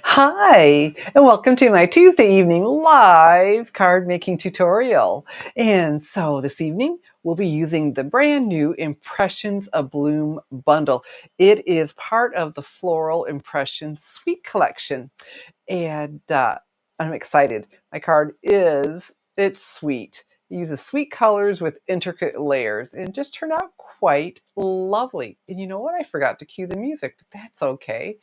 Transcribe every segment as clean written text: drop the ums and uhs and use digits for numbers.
Hi, and welcome to my Tuesday evening live card making tutorial. And so this evening, we'll be using the brand new Impressions Abloom bundle. It is part of the Floral Impressions Suite collection. And I'm excited. My card it's sweet. It uses sweet colors with intricate layers and just turned out quite lovely. And you know what? I forgot to cue the music, but that's okay.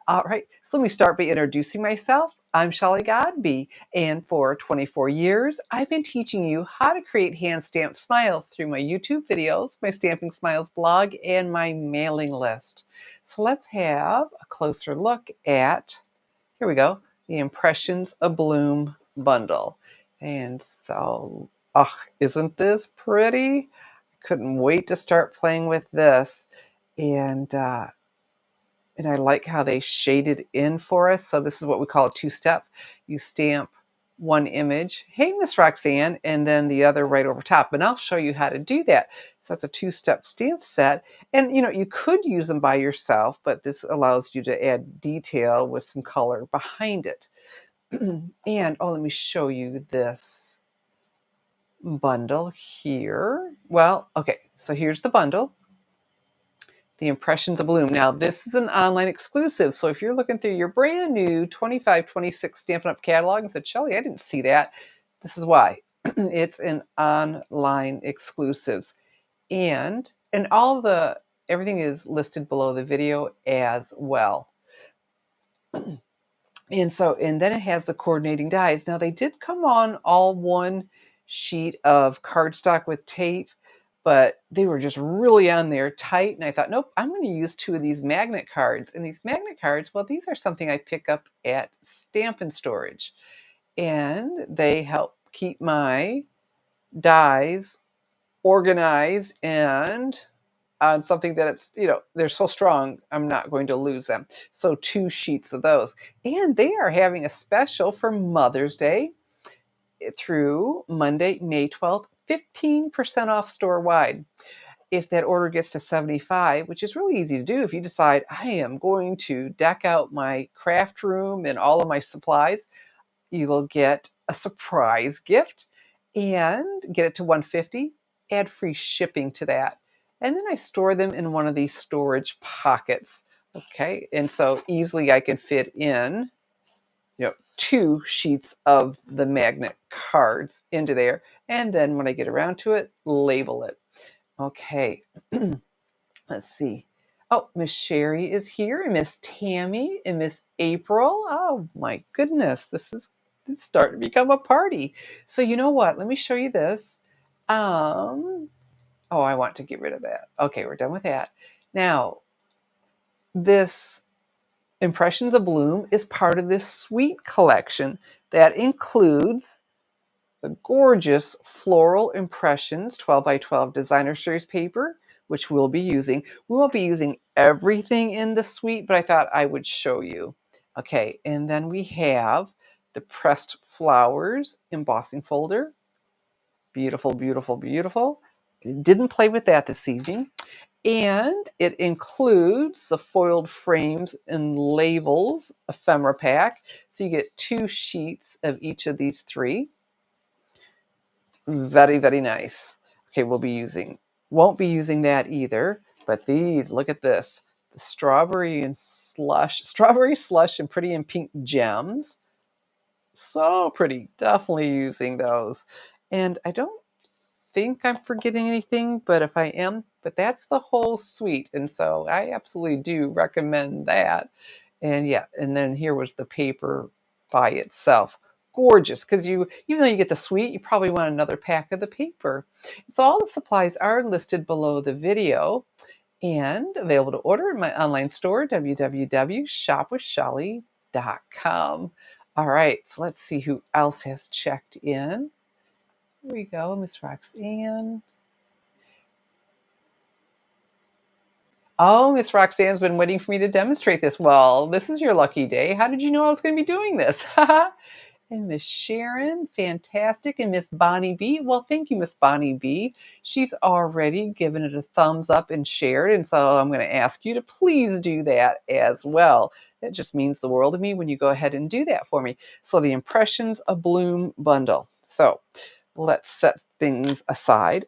All right, so let me start by introducing myself. I'm Shelley Godby, and for 24 years, I've been teaching you how to create hand-stamped smiles through my YouTube videos, my Stamping Smiles blog, and my mailing list. So let's have a closer look at, here we go, the Impressions Abloom bundle. And so, oh, isn't this pretty? Couldn't wait to start playing with this. And I like how they shaded in for us. So this is what we call a two-step. You stamp one image, hey, Miss Roxanne, and then the other right over top. And I'll show you how to do that. So that's a two-step stamp set. And you could use them by yourself, but this allows you to add detail with some color behind it. And let me show you this bundle here. Well, okay, so here's the bundle. The Impressions Abloom. Now, this is an online exclusive, so if you're looking through your brand new 25-26 Stampin' Up! Catalog and said, Shelley, I didn't see that, this is why. It's an online exclusives. And everything is listed below the video as well. And then it has the coordinating dies. Now, they did come on all one sheet of cardstock with tape, but they were just really on there tight. And I thought, nope, I'm going to use two of these magnet cards. And these magnet cards, well, these are something I pick up at Stampin' Storage. And they help keep my dies organized and on something that they're so strong, I'm not going to lose them. So two sheets of those. And they are having a special for Mother's Day through Monday, May 12th, 15% off store-wide. If that order gets to 75, which is really easy to do if you decide I am going to deck out my craft room and all of my supplies, you will get a surprise gift and get it to 150, add free shipping to that. And then I store them in one of these storage pockets. Okay, and so easily I can fit in two sheets of the magnet cards into there. And then when I get around to it, label it. Okay, let's see. Oh, Miss Sherry is here, and Miss Tammy, and Miss April. Oh my goodness, it's starting to become a party. So you know what? Let me show you this. Oh, I want to get rid of that. Okay, we're done with that. Now, this Impressions Abloom is part of this suite collection that includes the gorgeous Floral Impressions 12 by 12 designer series paper, which we'll be using. We won't be using everything in the suite, but I thought I would show you. Okay, and then we have the pressed flowers embossing folder. Beautiful, beautiful, beautiful. Didn't play with that this evening. And it includes the foiled frames and labels ephemera pack. So you get two sheets of each of these three. Very, very nice. Okay, won't be using that either. But these, look at this. The strawberry slush and pretty and pink gems. So pretty. Definitely using those. And I don't think I'm forgetting anything, but if I am, but that's the whole suite. And so I absolutely do recommend that. And yeah, and then here was the paper by itself. Gorgeous, because even though you get the suite, you probably want another pack of the paper. So all the supplies are listed below the video and available to order in my online store, www.shopwithshelley.com. All right, so let's see who else has checked in. Here we go, Miss Roxanne. Oh, Miss Roxanne's been waiting for me to demonstrate this. Well, this is your lucky day. How did you know I was going to be doing this? And Miss Sharon, fantastic. And Miss Bonnie B. Well, thank you, Miss Bonnie B. She's already given it a thumbs up and shared. And so I'm going to ask you to please do that as well. That just means the world to me when you go ahead and do that for me. So the Impressions Abloom bundle. So let's set things aside.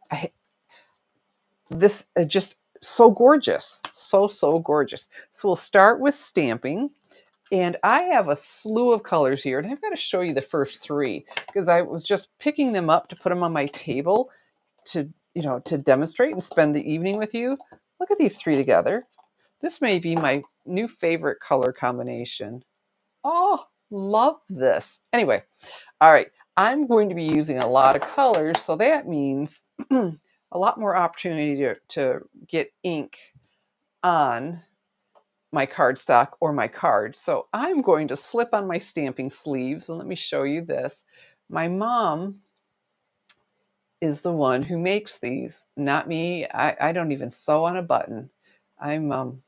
This is just so gorgeous. So gorgeous. So we'll start with stamping. And I have a slew of colors here, and I've got to show you the first three because I was just picking them up to put them on my table to, to demonstrate and spend the evening with you. Look at these three together. This may be my new favorite color combination. Oh, love this. Anyway, all right, I'm going to be using a lot of colors, so that means a lot more opportunity to get ink on my cardstock or my card. So I'm going to slip on my stamping sleeves, and let me show you this. My mom is the one who makes these, not me. I don't even sew on a button. I'm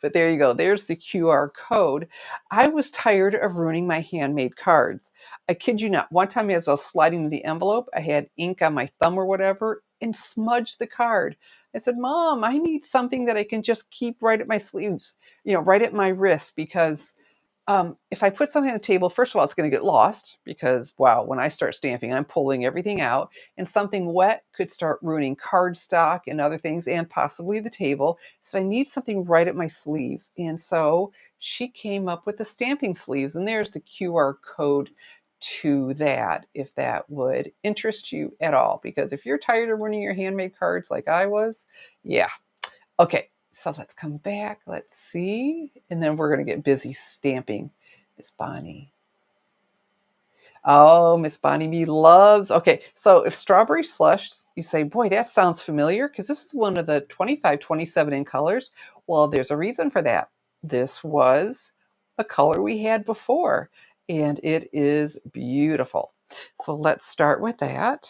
but there you go. There's the QR code. I was tired of ruining my handmade cards. I kid you not. One time as I was sliding the envelope, I had ink on my thumb or whatever and smudged the card. I said, Mom, I need something that I can just keep right at my sleeves, right at my wrist, because if I put something on the table, first of all, it's going to get lost because, wow, when I start stamping, I'm pulling everything out, and something wet could start ruining cardstock and other things, and possibly the table. So I need something right at my sleeves. And so she came up with the stamping sleeves, and there's the QR code to that, if that would interest you at all. Because if you're tired of ruining your handmade cards like I was, yeah. Okay, so let's come back. Let's see. And then we're going to get busy stamping. Miss Bonnie. Oh, Miss Bonnie me loves. Okay, so if strawberry slush, you say, boy, that sounds familiar because this is one of the 25, 27 in colors. Well, there's a reason for that. This was a color we had before, and it is beautiful. So let's start with that.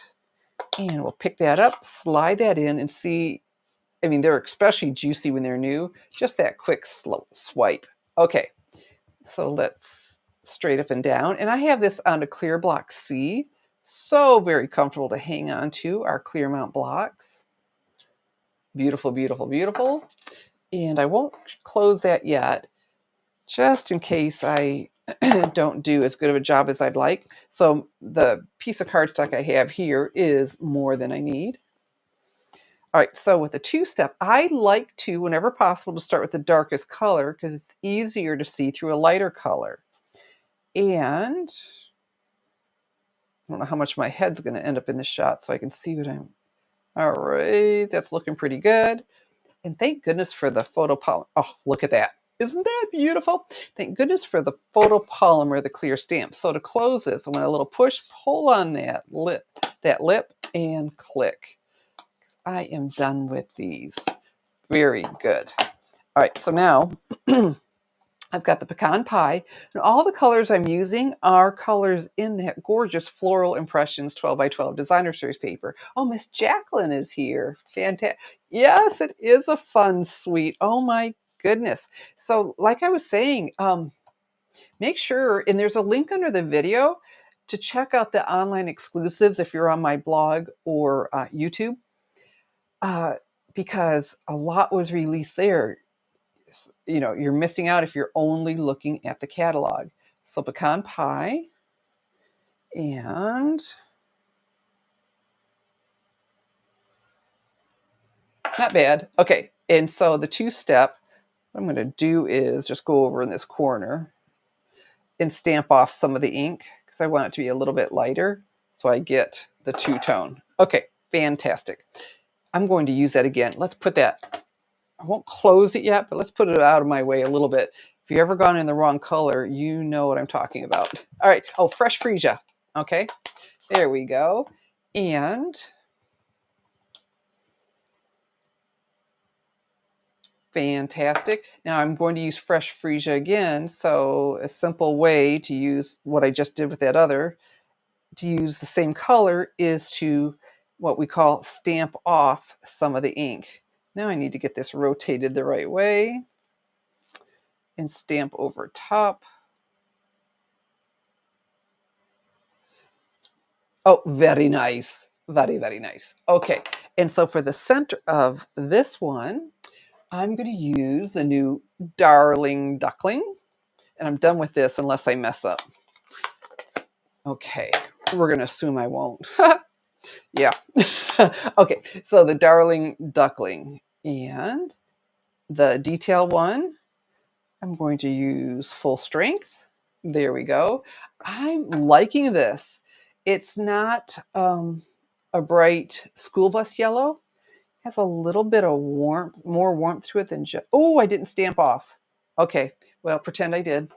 And we'll pick that up, slide that in, and see. I mean, they're especially juicy when they're new. Just that quick slow swipe. Okay, so let's straight up and down. And I have this on a clear block C. So very comfortable to hang on to our clear mount blocks. Beautiful, beautiful, beautiful. And I won't close that yet, just in case I don't do as good of a job as I'd like. So the piece of cardstock I have here is more than I need. All right, so with a two-step, I like to, whenever possible, to start with the darkest color because it's easier to see through a lighter color. And I don't know how much my head's going to end up in the shot so I can see what I'm. All right, that's looking pretty good. And thank goodness for the photopolymer. Oh, look at that. Isn't that beautiful? Thank goodness for the photopolymer, the clear stamp. So to close this, I want a little push, pull on that lip, and click. I am done with these. Very good. All right, so now I've got the pecan pie, and all the colors I'm using are colors in that gorgeous Floral Impressions 12 by 12 designer series paper. Oh, Miss Jacqueline is here. Fantastic. Yes, it is a fun suite. Oh my goodness. So like I was saying, make sure, and there's a link under the video to check out the online exclusives if you're on my blog or YouTube, uh, because a lot was released there. You're missing out if you're only looking at the catalog. So pecan pie, and not bad. Okay, and so the two-step, what I'm going to do is just go over in this corner and stamp off some of the ink because I want it to be a little bit lighter so I get the two-tone. Okay, fantastic. I'm going to use that again. Let's put that, I won't close it yet, but let's put it out of my way a little bit. If you've ever gone in the wrong color, you know what I'm talking about. All right. Oh, fresh freesia. Okay. There we go. And fantastic. Now I'm going to use fresh freesia again. So a simple way to use what I just did with that other, to use the same color, is to what we call stamp off some of the ink. Now I need to get this rotated the right way and stamp over top. Oh, very nice. Very, very nice. Okay. And so for the center of this one, I'm going to use the new Darling Duckling. And I'm done with this unless I mess up. Okay. We're going to assume I won't. Yeah. Okay. So the Darling Duckling. And the detail one, I'm going to use full strength. There we go. I'm liking this. It's not a bright school bus yellow. It has a little bit of warmth, more warmth to it than just. Oh, I didn't stamp off. Okay, well, pretend I did.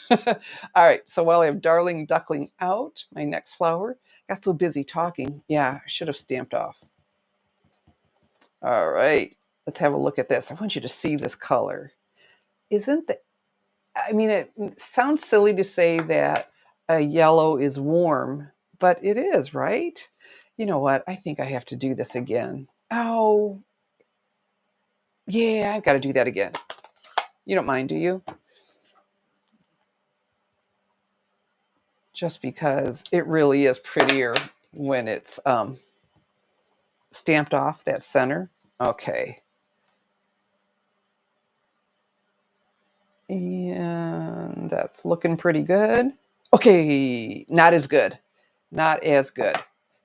All right, so while I have Darling Duckling out, my next flower, got so busy talking. Yeah, I should have stamped off. All right, let's have a look at this. I want you to see this color. Isn't the I mean, it sounds silly to say that a yellow is warm, but it is, right? You know what? I think I have to do this again. Oh, yeah, I've got to do that again. You don't mind, do you? Just because it really is prettier when it's stamped off that center. Okay. And that's looking pretty good. Okay, not as good. Not as good.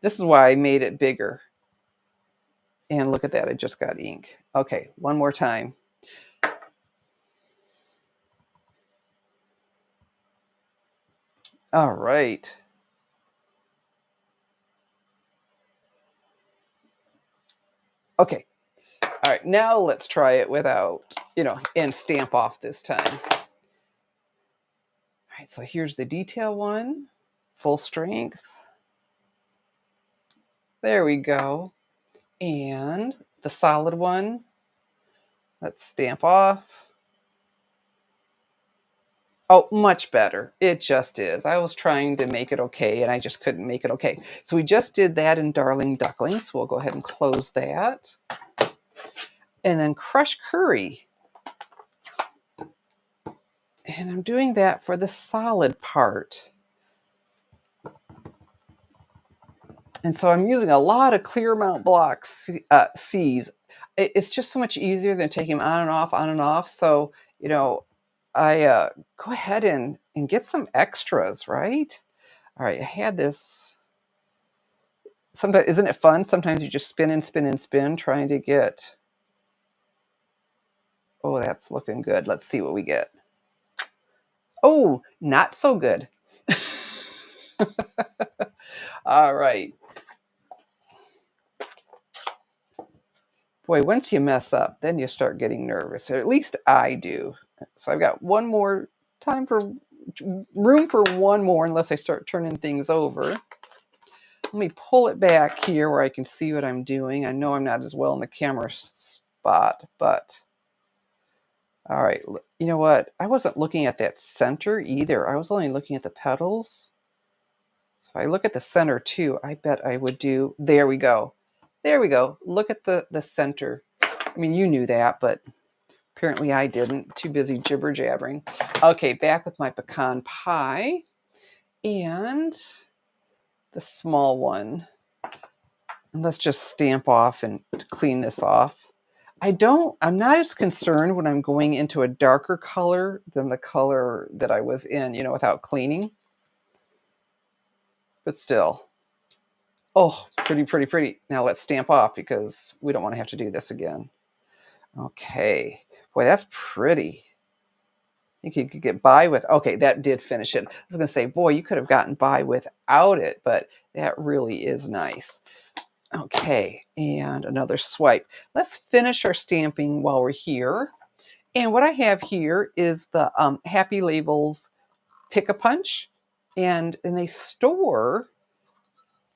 This is why I made it bigger. And look at that, I just got ink. Okay, one more time. All right. Okay. All right, now let's try it without, and stamp off this time. All right, so here's the detail one, full strength. There we go. And the solid one, let's stamp off. Oh, much better. It just is. I was trying to make it okay, and I just couldn't make it okay. So we just did that in Darling Duckling, so we'll go ahead and close that. And then Crush Curry. And I'm doing that for the solid part. And so I'm using a lot of clear mount blocks, C's. It's just so much easier than taking them on and off, on and off. So, I go ahead and get some extras, right? All right, I had this. Sometimes, isn't it fun? Sometimes you just spin and spin and spin trying to get. Oh, that's looking good. Let's see what we get. Oh, not so good. All right. Boy, once you mess up, then you start getting nervous, or at least I do. So I've got one more time for room for one more unless I start turning things over. Let me pull it back here where I can see what I'm doing. I know I'm not as well in the camera spot, but all right. You know what? I wasn't looking at that center either. I was only looking at the petals. So if I look at the center too, I bet I would do, there we go. There we go. Look at the center. I mean, you knew that, but apparently I didn't. Too busy jibber jabbering. Okay, back with my pecan pie and the small one. And let's just stamp off and clean this off. I'm not as concerned when I'm going into a darker color than the color that I was in, without cleaning. But still. Oh, pretty, pretty, pretty. Now let's stamp off because we don't want to have to do this again. Okay. Boy, that's pretty. I think you could get by with, okay, that did finish it. I was going to say, boy, you could have gotten by without it, but that really is nice. Okay, and another swipe. Let's finish our stamping while we're here. And what I have here is the Happy Labels Pick-a-Punch, and they store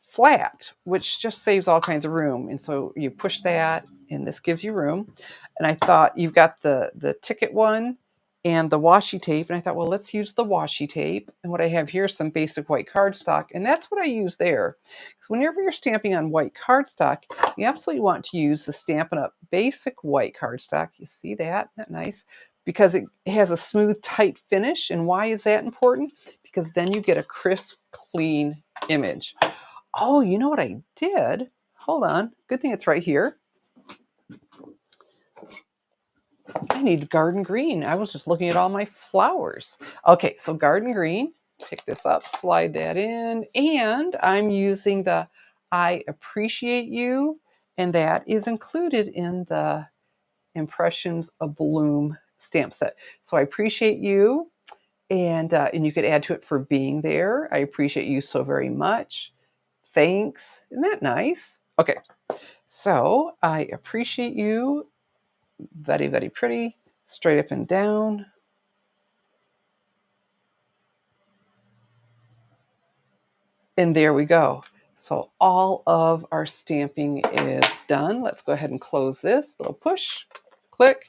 flat, which just saves all kinds of room. And so you push that, and this gives you room. And I thought you've got the ticket one and the washi tape. And I thought, well, let's use the washi tape. And what I have here is some basic white cardstock. And that's what I use there. Because whenever you're stamping on white cardstock, you absolutely want to use the Stampin' Up! Basic white cardstock. You see that? Isn't that nice? Because it has a smooth, tight finish. And why is that important? Because then you get a crisp, clean image. Oh, you know what I did? Hold on. Good thing it's right here. I need garden green. I was just looking at all my flowers. Okay, so garden green. Pick this up, slide that in, and I'm using the I appreciate you, and that is included in the Impressions Abloom stamp set. So I appreciate you, and you could add to it for being there. I appreciate you so very much. Thanks. Isn't that nice? Okay, so I appreciate you. Very, very pretty. Straight up and down. And there we go. So all of our stamping is done. Let's go ahead and close this. Little push, click.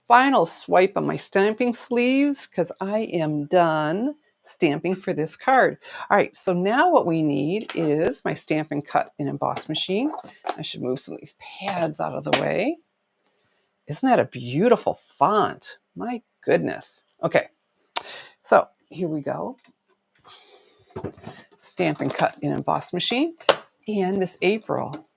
Final swipe on my stamping sleeves because I am done stamping for this card. All right, so now what we need is my Stampin' Cut and Emboss machine. I should move some of these pads out of the way. Isn't that a beautiful font? My goodness. Okay, so here we go. Stampin' Cut and Emboss machine. And Miss April.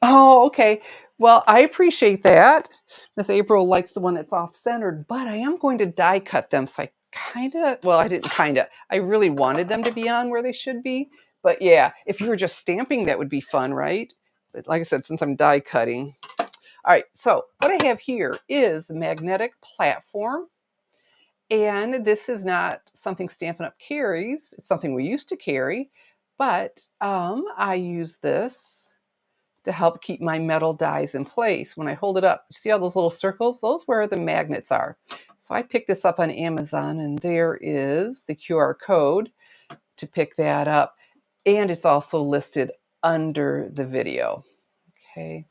Oh, okay. Well, I appreciate that. Miss April likes the one that's off-centered, but I am going to die cut them. So I I didn't I really wanted them to be on where they should be. But yeah, if you were just stamping, that would be fun, right? But like I said, since I'm die cutting. All right, so what I have here is a magnetic platform. And this is not something Stampin' Up! Carries. It's something we used to carry. But I use this to help keep my metal dies in place. When I hold it up, see all those little circles? Those where the magnets are. So I picked this up on Amazon, and there is the QR code to pick that up. And it's also listed under the video. Okay.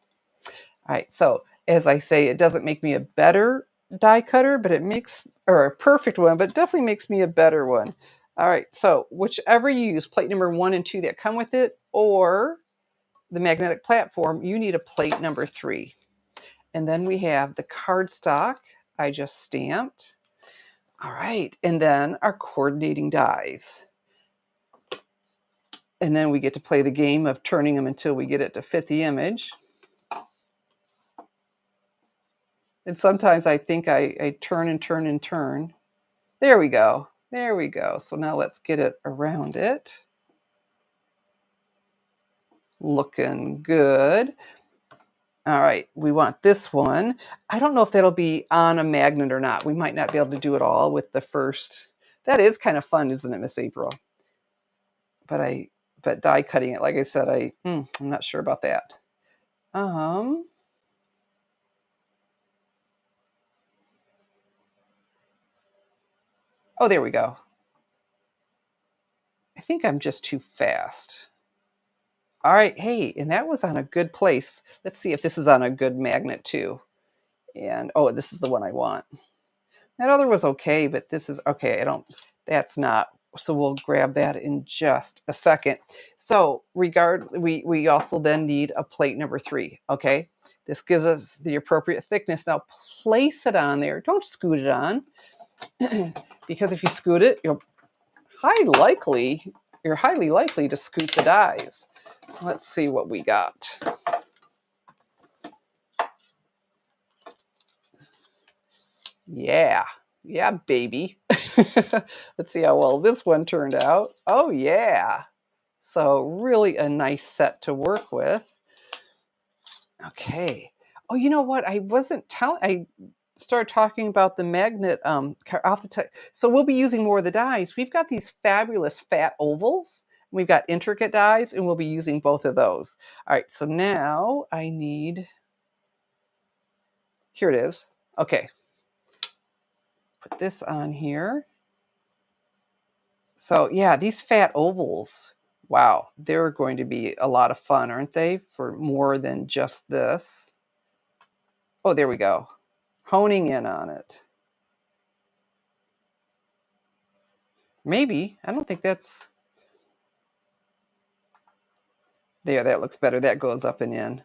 All right. So as I say, it doesn't make me a better die cutter, but it makes, or a perfect one, but definitely makes me a better one. All right. So whichever you use, plate number 1 and 2 that come with it, or the magnetic platform, you need a plate number 3. And then we have the cardstock I just stamped. All right, and then our coordinating dies. And then we get to play the game of turning them until we get it to fit the image. And sometimes I think I turn and turn and turn. There we go. There we go. So now let's get it around it. Looking good. All right, we want this one. I don't know if that'll be on a magnet or not. We might not be able to do it all with the first. That is kind of fun, isn't it, Miss April? But die cutting it, like I said, I'm not sure about that. Oh, there we go. I think I'm just too fast. All right, hey, and that was on a good place. Let's see if this is on a good magnet too. And oh, this is the one I want. That other was okay, but this is okay. That's not. So we'll grab that in just a second. So we also then need a plate number 3. Okay. This gives us the appropriate thickness. Now place it on there. Don't scoot it on because if you scoot it, you're highly likely to scoot the dies. Let's see what we got. Yeah. Yeah, baby. Let's see how well this one turned out. Oh, yeah. So really a nice set to work with. Okay. Oh, you know what? I started talking about the magnet off the top. So we'll be using more of the dies. We've got these fabulous fat ovals. We've got intricate dies, and we'll be using both of those. All right. So now I need, here it is. Okay. Put this on here. So yeah, these fat ovals, wow, they're going to be a lot of fun, aren't they? For more than just this. Oh, there we go. Honing in on it. Maybe. I don't think that's... There, that looks better. That goes up and in.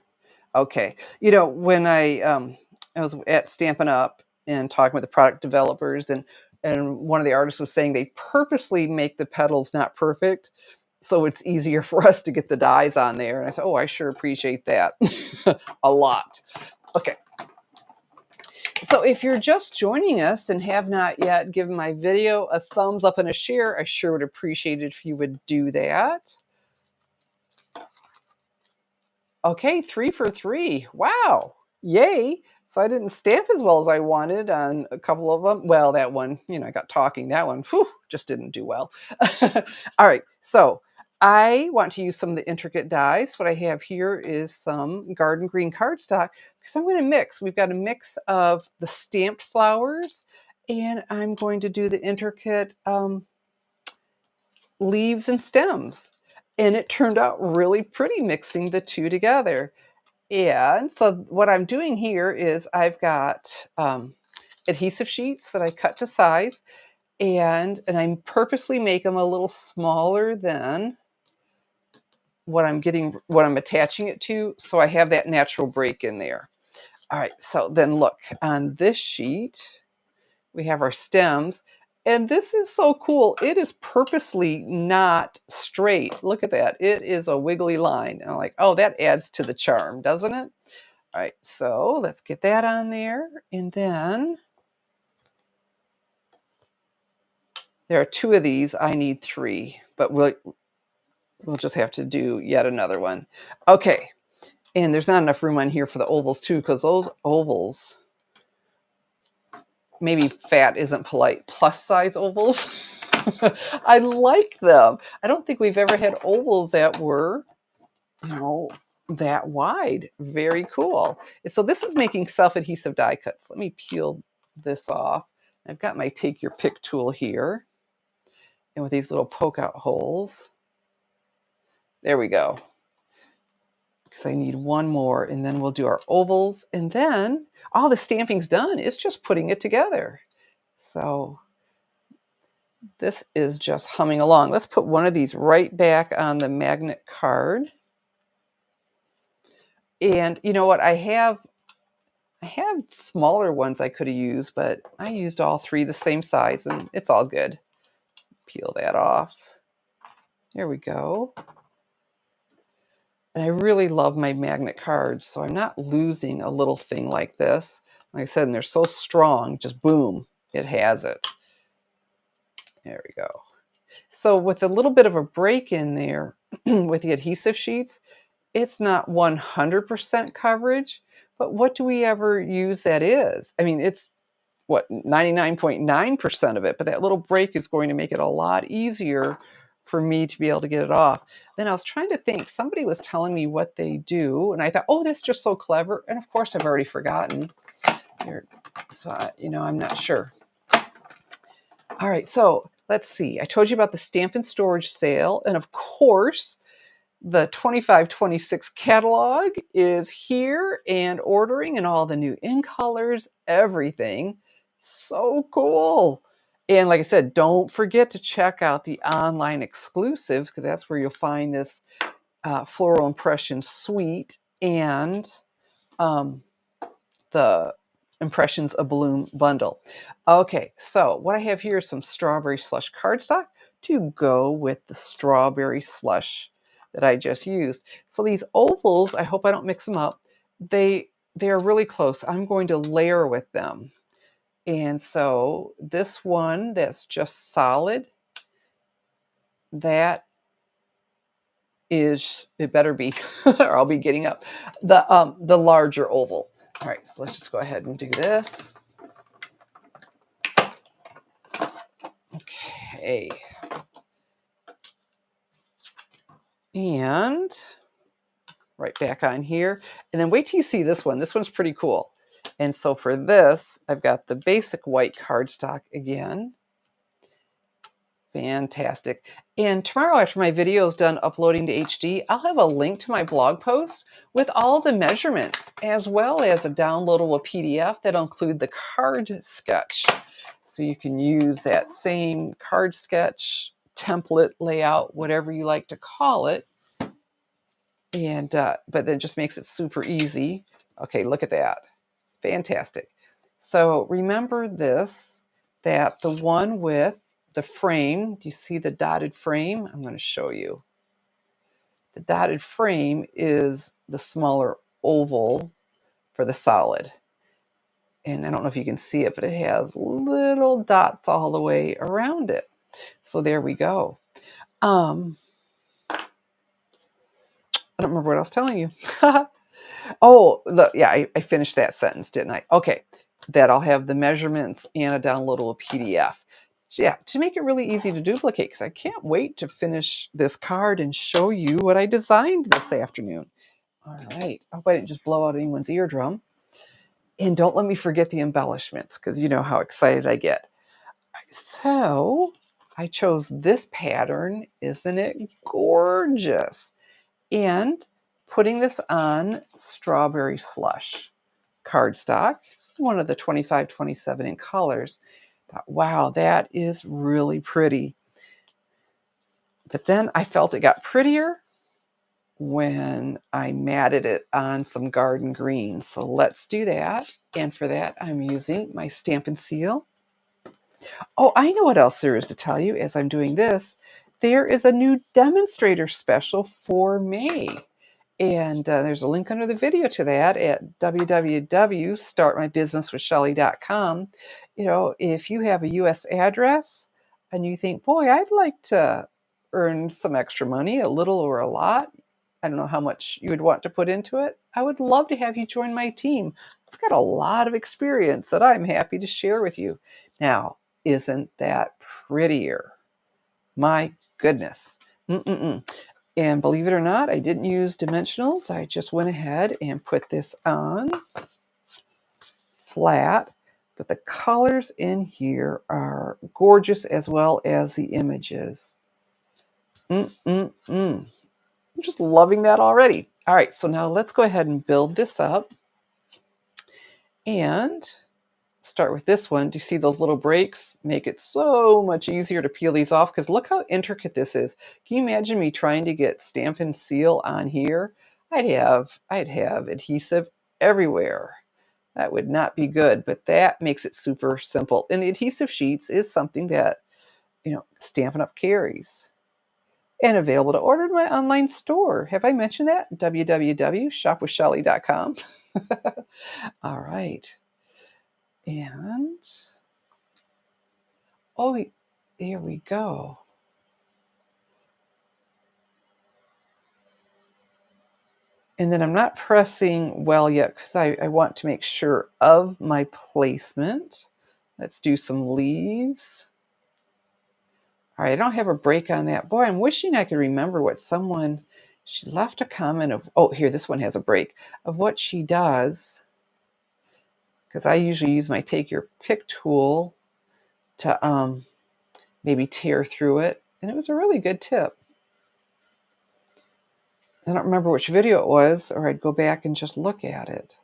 Okay. You know, when I was at Stampin' Up! And talking with the product developers, and And one of the artists was saying they purposely make the petals not perfect, so it's easier for us to get the dies on there. And I said, oh, I sure appreciate that a lot. Okay. So if you're just joining us and have not yet given my video a thumbs up and a share, I sure would appreciate it if you would do that. Okay, 3 for 3. Wow. Yay. So I didn't stamp as well as I wanted on a couple of them. Well, that one, I got talking. That one, whew, just didn't do well. All right. So I want to use some of the intricate dies. What I have here is some garden green cardstock because I'm going to mix. We've got a mix of the stamped flowers, and I'm going to do the intricate leaves and stems. And it turned out really pretty mixing the two together. And so what I'm doing here is I've got adhesive sheets that I cut to size, and I purposely make them a little smaller than what I'm attaching it to, so I have that natural break in there. All right, so then look, on this sheet, we have our stems, and this is so cool. It is purposely not straight. Look at that. It is a wiggly line. And I'm like, oh, that adds to the charm, doesn't it? All right, so let's get that on there. And then there are 2 of these. I need 3, but we'll just have to do yet another one. Okay, and there's not enough room on here for the ovals too, because those ovals, maybe fat isn't polite, plus size ovals. I like them. I don't think we've ever had ovals that were, that wide. Very cool. And so this is making self-adhesive die cuts. Let me peel this off. I've got my take your pick tool here. And with these little poke out holes. There we go. Because I need one more, and then we'll do our ovals. And then all the stamping's done. It's just putting it together. So this is just humming along. Let's put one of these right back on the magnet card. And you know what? I have smaller ones I could have used, but I used all 3 the same size, and it's all good. Peel that off. There we go. And I really love my magnet cards, so I'm not losing a little thing like this. Like I said, and they're so strong, just boom, it has it. There we go. So with a little bit of a break in there with the adhesive sheets, it's not 100% coverage, but what do we ever use that is? I mean, it's what, 99.9% of it, but that little break is going to make it a lot easier for me to be able to get it off. Then I was trying to think, somebody was telling me what they do, and I thought, oh, that's just so clever. And of course, I've already forgotten. So, I'm not sure. All right, so let's see. I told you about the Stampin' Storage sale, and of course, the 25-26 catalog is here and ordering, and all the new in colors, everything. So cool. And like I said, don't forget to check out the online exclusives, because that's where you'll find this Floral Impression Suite and the Impressions Abloom bundle. Okay, so what I have here is some strawberry slush cardstock to go with the strawberry slush that I just used. So these ovals, I hope I don't mix them up. They are really close. I'm going to layer with them. And so this one that's just solid, that is, it better be, or I'll be getting up, the larger oval. All right, so let's just go ahead and do this. Okay. And right back on here. And then wait till you see this one. This one's pretty cool. And so for this, I've got the basic white cardstock again. Fantastic. And tomorrow, after my video is done uploading to HD, I'll have a link to my blog post with all the measurements, as well as a downloadable PDF that'll include the card sketch. So you can use that same card sketch, template, layout, whatever you like to call it. And but then just makes it super easy. Okay, look at that. Fantastic. So remember this that the one with the frame, do you see the dotted frame? I'm going to show you. The dotted frame is the smaller oval for the solid. And I don't know if you can see it, but it has little dots all the way around it. So there we go. I don't remember what I was telling you. Oh, look, yeah, I finished that sentence, didn't I? Okay, that I'll have the measurements and a downloadable PDF. Yeah, to make it really easy to duplicate, because I can't wait to finish this card and show you what I designed this afternoon. All right, I hope I didn't just blow out anyone's eardrum. And don't let me forget the embellishments, because you know how excited I get. So I chose this pattern. Isn't it gorgeous? And putting this on Strawberry Slush cardstock, one of the 25-27 in colors. Thought, wow, that is really pretty. But then I felt it got prettier when I matted it on some garden green. So let's do that. And for that, I'm using my Stampin' Seal. Oh, I know what else there is to tell you as I'm doing this. There is a new demonstrator special for May. And there's a link under the video to that at www.startmybusinesswithshelly.com. You know, if you have a U.S. address and you think, boy, I'd like to earn some extra money, a little or a lot, I don't know how much you would want to put into it, I would love to have you join my team. I've got a lot of experience that I'm happy to share with you. Now, isn't that prettier? My goodness. Mm-mm-mm. And believe it or not, I didn't use dimensionals. I just went ahead and put this on flat. But the colors in here are gorgeous as well as the images. Mm-mm-mm. I'm just loving that already. All right, so now let's go ahead and build this up. And start with this one. Do you see those little breaks? Make it so much easier to peel these off because look how intricate this is. Can you imagine me trying to get Stampin' Seal on here? I'd have adhesive everywhere. That would not be good, but that makes it super simple. And the adhesive sheets is something that, you know, Stampin' Up! Carries. And available to order in my online store. Have I mentioned that? www.shopwithshelly.com. All right. And oh, there we go. And then I'm not pressing well yet because I want to make sure of my placement. Let's do some leaves. All right, I don't have a break on that. Boy, I'm wishing I could remember what she left a comment of, oh, here, this one has a break, of what she does. Because I usually use my take your pick tool to maybe tear through it. And it was a really good tip. I don't remember which video it was, or I'd go back and just look at it.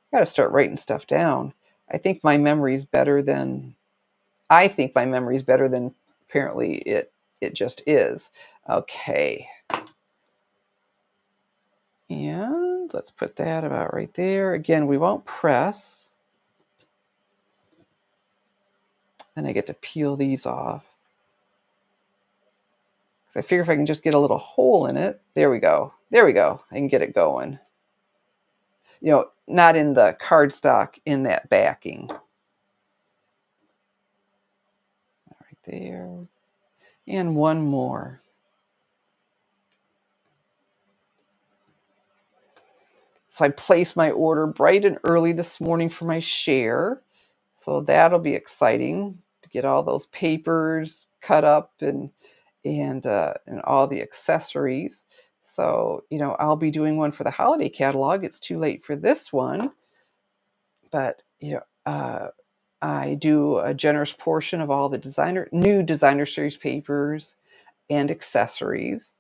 I got to start writing stuff down. I think my memory's better than apparently it just is. Okay. And let's put that about right there. Again, we won't press. Then I get to peel these off. I figure if I can just get a little hole in it, there we go. There we go. I can get it going. You know, not in the cardstock, in that backing. Right there. And one more. So I placed my order bright and early this morning for my share. So that'll be exciting to get all those papers cut up and all the accessories. So, you know, I'll be doing one for the holiday catalog. It's too late for this one, but you know, I do a generous portion of all the new designer series papers and accessories.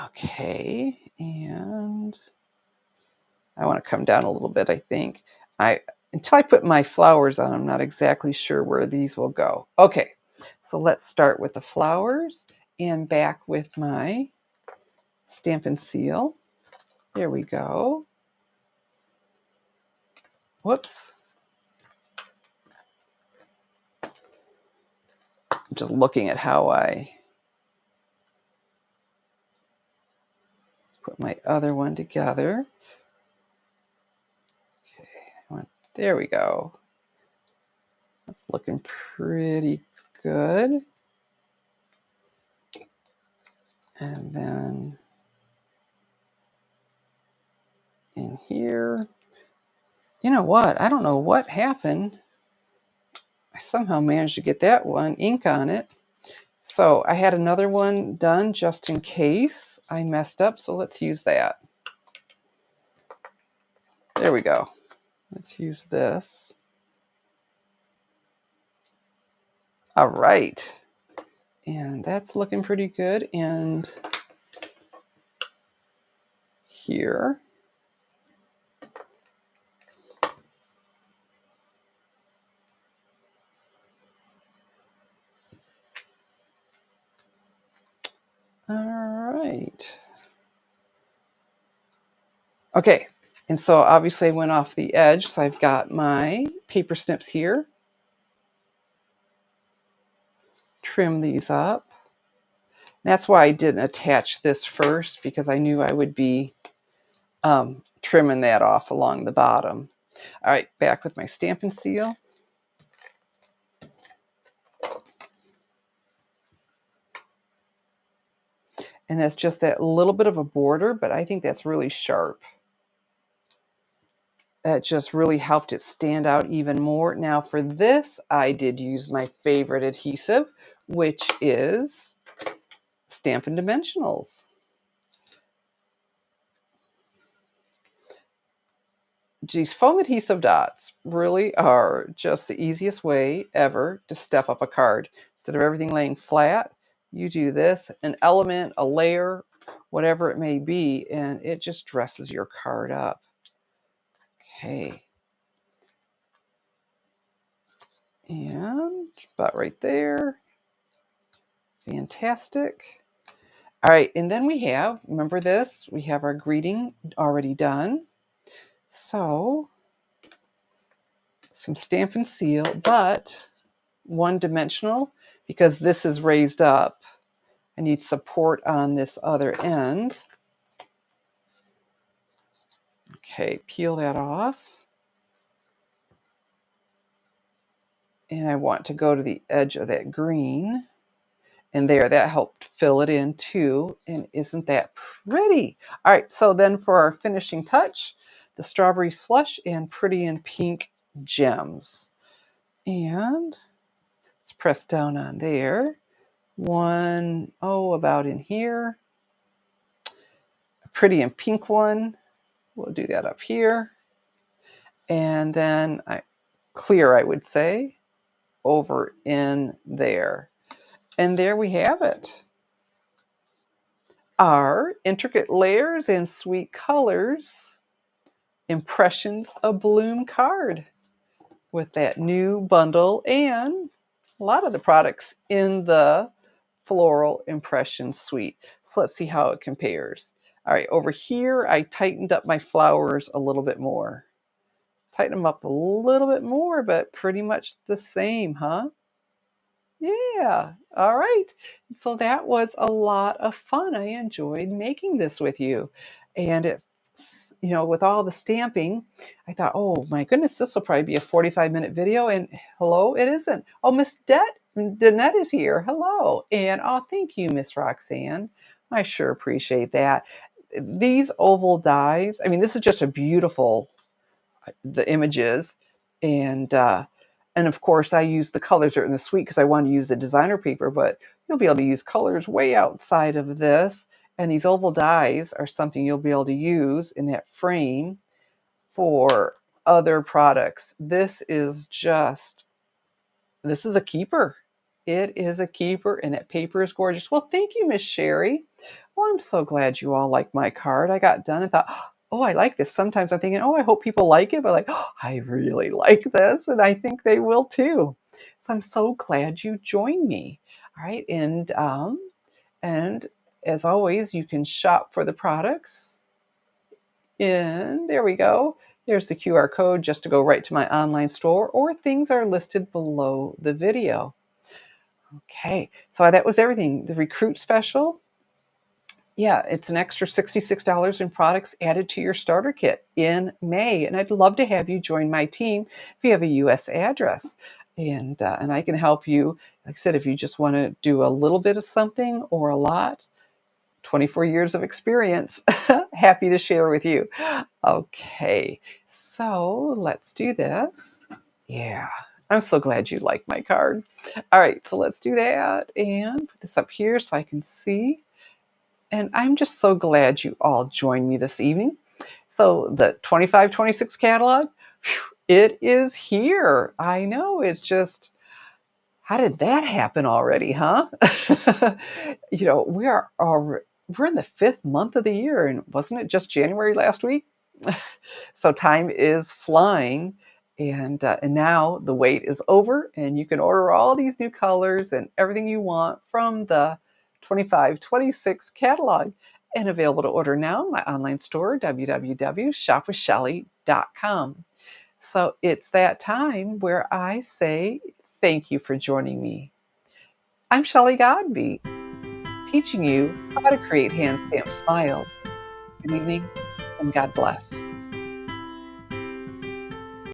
Okay, and I want to come down a little bit, I think. Until I put my flowers on, I'm not exactly sure where these will go. Okay, so let's start with the flowers and back with my Stampin' Seal. There we go. Whoops. just looking at how I put my other one together. Okay, there we go. That's looking pretty good. And then in here, you know what? I don't know what happened. I somehow managed to get that one ink on it. So I had another one done just in case I messed up. So let's use that. There we go. Let's use this. All right. And that's looking pretty good. And here. All right. Okay. And so obviously I went off the edge. So I've got my paper snips here. Trim these up. That's why I didn't attach this first, because I knew I would be trimming that off along the bottom. All right, back with my Stampin' Seal. And that's just that little bit of a border, but I think that's really sharp. That just really helped it stand out even more. Now for this, I did use my favorite adhesive, which is Stampin' Dimensionals. These foam adhesive dots really are just the easiest way ever to step up a card. Instead of everything laying flat, you do this, an element, a layer, whatever it may be, and it just dresses your card up. Okay. And about right there. Fantastic. All right, and then we have, remember this, we have our greeting already done. So, some Stampin' Seal, but one-dimensional, because this is raised up. I need support on this other end. Okay, peel that off. And I want to go to the edge of that green. And there, that helped fill it in too. And isn't that pretty? All right, so then for our finishing touch, the strawberry slush and pretty in pink gems. And let's press down on there. One, oh, about in here. A pretty in pink one. We'll do that up here. And then clear, I would say, over in there. And there we have it. Our intricate layers and sweet colors Impressions Abloom card with that new bundle and a lot of the products in the Floral Impression Suite. So let's see how it compares. All right, over here, I tightened up my flowers a little bit more. Tighten them up a little bit more, but pretty much the same, huh? Yeah, all right. So that was a lot of fun. I enjoyed making this with you. And with all the stamping, I thought, oh my goodness, this will probably be a 45-minute video. And hello, it isn't. Oh, Miss Danette is here. Hello. And oh, thank you, Miss Roxanne. I sure appreciate that. These oval dies, I mean, this is just a beautiful, the images. And of course, I use the colors that are in the suite because I want to use the designer paper, but you'll be able to use colors way outside of this. And these oval dies are something you'll be able to use in that frame for other products. This is a keeper. It is a keeper, and that paper is gorgeous. Well, thank you, Miss Sherry. Well, I'm so glad you all like my card. I got done and thought, oh, I like this. Sometimes I'm thinking, oh, I hope people like it, but like, oh, I really like this, and I think they will too. So I'm so glad you joined me. All right, and as always, you can shop for the products. And there we go. There's the QR code just to go right to my online store, or things are listed below the video. Okay, so that was everything. The recruit special, yeah, it's an extra $66 in products added to your starter kit in May, and I'd love to have you join my team if you have a US address. And I can help you. Like I said, if you just wanna do a little bit of something or a lot, 24 years of experience, happy to share with you. Okay, so let's do this. Yeah, I'm so glad you like my card. All right, so let's do that and put this up here so I can see. And I'm just so glad you all joined me this evening. So the 25-26 catalog, phew, it is here. I know, it's just, how did that happen already, huh? We're in the 5th month of the year, and wasn't it just January last week? So time is flying, and now the wait is over, and you can order all these new colors and everything you want from the 25-26 catalog, and available to order now in my online store, www.shopwithshelly.com. So it's that time where I say thank you for joining me. I'm Shelley Godby, teaching you how to create hand stamped smiles. Good evening, and God bless.